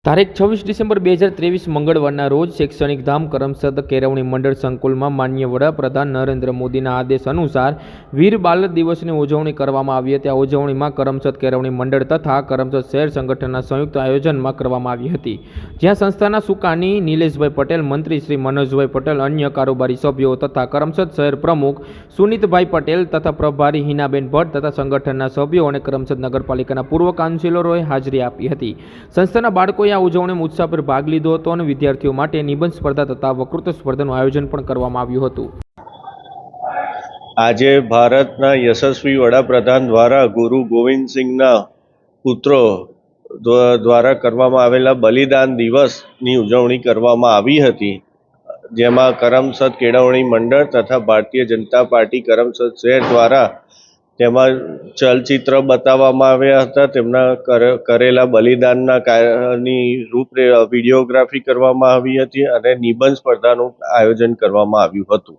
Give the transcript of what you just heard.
તારીખ 26 ડિસેમ્બર 2023 મંગળવારના રોજ શૈક્ષણિક ધામ કરમસદ કેળવણી મંડળ સંકુલમાં માનનીય વડાપ્રધાન નરેન્દ્ર મોદીના આદેશ અનુસાર વીર બાલ દિવસની ઉજવણી કરવામાં આવી હતી. આ ઉજવણીમાં કરમસદ કેળવણી મંડળ તથા કરમસદ શહેર સંગઠનના સંયુક્ત આયોજનમાં કરવામાં આવી હતી, જ્યાં સંસ્થાના સુકાની નિલેશભાઈ પટેલ, મંત્રી શ્રી મનોજભાઈ પટેલ, અન્ય કારોબારી સભ્યો તથા કરમસદ શહેર પ્રમુખ સુનીતભાઈ પટેલ તથા પ્રભારી હિનાબેન ભટ્ટ તથા સંગઠનના સભ્યો અને કરમસદ નગરપાલિકાના પૂર્વ કાઉન્સિલરોએ હાજરી આપી હતી. સંસ્થાના બાળકોએ આ ઉજવણીમાં ઉત્સાહભેર ભાગ લીધો હતો અને વિદ્યાર્થીઓ માટે નિબંધ સ્પર્ધા તથા વક્તૃત્વ સ્પર્ધાનું આયોજન પણ કરવામાં આવ્યું હતું. આજે ભારતના યશસ્વી વડાપ્રધાન દ્વારા ગુરુ ગોવિંદસિંહના પુત્રો દ્વારા કરવામાં આવેલા બલિદાન દિવસની ઉજવણી કરવામાં આવી હતી, જેમાં કરમસદ કેળવણી મંડળ તથા ભારતીય જનતા પાર્ટી કરમસદ શહેર દ્વારા તેમાં ચલચિત્ર બતાવવામાં આવ્યા હતા. તેમના કરેલા બલિદાનના કાર્યની વિડીયોગ્રાફી કરવામાં આવી હતી અને નિબંધ સ્પર્ધાનું આયોજન કરવામાં આવ્યું હતું.